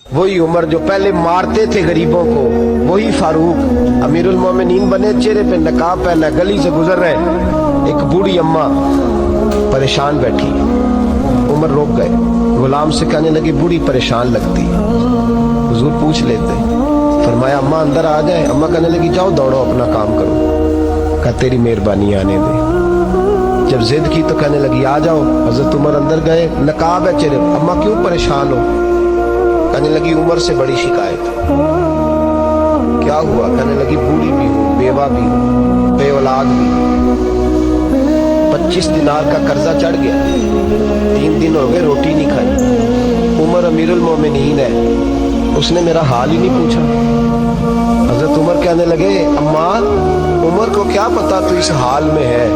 वही उमर जो पहले मारते थे गरीबों को, वही फारूक अमीरुल मोमिनीन बने, चेहरे पे नकाब पहना, गली से गुजर रहे, एक बूढ़ी अम्मा परेशान बैठी। उमर रोक गए, गुलाम से कहने लगे बूढ़ी परेशान लगती है। हुजूर पूछ लेते, फरमाया अम्मा अंदर आ जाए। अम्मा कहने लगी जाओ दौड़ो अपना काम करो। कहा तेरी मेहरबानी आने दे। जब जिद की तो कहने लगी आ जाओ। हजरत उमर अंदर गए, नकाब है चेहरे। अम्मा क्यों परेशान हो? कहने लगी उमर से बड़ी शिकायत। क्या हुआ? कहने लगी बूढ़ी भी हूँ, बेवा भी हूँ, बे औलाद भी हूँ, 25 दिनार का कर्जा चढ़ गया, 3 दिन हो गए रोटी नहीं खाई। उमर अमीरुल मोमिनीन है, उसने मेरा हाल ही नहीं पूछा। हजरत उमर कहने लगे अम्मा उमर को क्या पता तू इस हाल में है।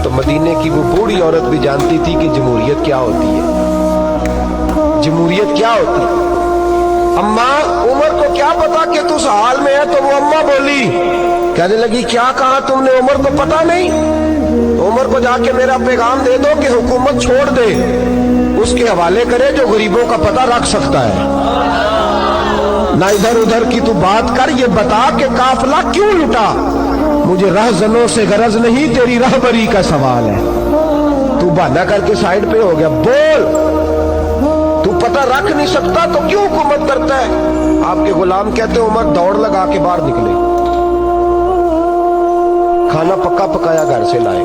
तो मदीने की वो बूढ़ी औरत भी जानती थी कि जमहूरियत क्या होती है, जमहूरियत क्या होती है। अम्मा उमर को क्या पता कि तू उस हाल में है। तो वो अम्मा बोली, कहने लगी क्या कहा तुमने? उमर को पता नहीं? उमर को जाके मेरा पैगाम दे दो कि हुकूमत छोड़ दे, उसके हवाले करे जो गरीबों का पता रख सकता है। ना इधर उधर की तू बात कर, ये बता कि काफिला क्यों लुटा। मुझे रहजनों से गरज नहीं, तेरी रहबरी का सवाल है। तू बहाना करके साइड पे हो गया, बोल। तू पता रख नहीं सकता तो क्यों हुकूमत करता है? आपके गुलाम कहते उमर दौड़ लगा के बाहर निकले, खाना पक्का पकाया घर से लाए,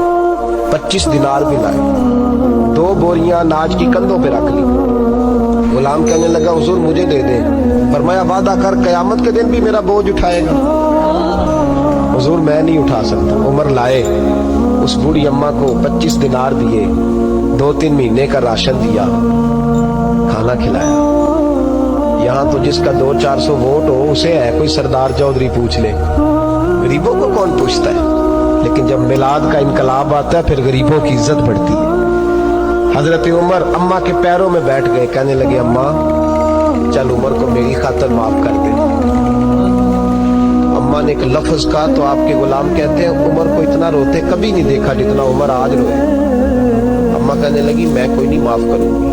25 दिनार भी लाए, 2 बोरियां अनाज की कंधों पे रख ली। गुलाम कहने लगा हुजूर मुझे दे दे। फरमाया वादा कर कयामत के दिन भी मेरा बोझ उठाएगा। हुजूर मैं नहीं उठा सकता। उमर लाए, उस बूढ़ी अम्मा को 25 दिनार दिए, 2-3 महीने का राशन दिया, खाना खिलाया। यहाँ तो जिसका 200-400 वोट हो उसे है कोई सरदार चौधरी पूछ ले, गरीबों को कौन पूछता है। लेकिन जब मिलाद का इनकलाब आता है फिर गरीबों की इज्जत बढ़ती है। हजरत उमर अम्मा के पैरों में बैठ गए, कहने लगे अम्मा चल उमर को मेरी खातिर माफ कर दे। अम्मा ने एक लफ्ज कहा तो आपके गुलाम कहते हैं उमर को इतना रोते कभी नहीं देखा जितना उमर आज रोए। अम्मा कहने लगी मैं कोई नहीं माफ करूंगी,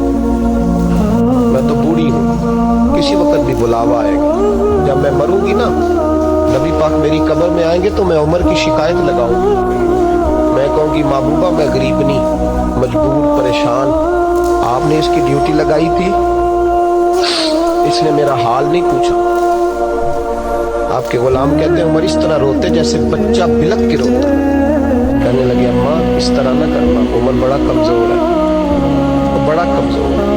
मैं तो बूढ़ी हूँ, किसी वक्त भी बुलावा आएगा। जब मैं मरूंगी ना, नबी पाक मेरी कब्र में आएंगे तो मैं उमर की शिकायत लगाऊंगी। मैं कहूंगी महबूबा मैं गरीब नहीं, मजबूर परेशान, आपने इसकी ड्यूटी लगाई थी, इसने मेरा हाल नहीं पूछा। आपके गुलाम कहते हैं उमर इस तरह रोते जैसे बच्चा बिलक के रोता। कहने लगे अम्मा इस तरह ना करना, उमर बड़ा कमजोर है, वो बड़ा कमजोर है।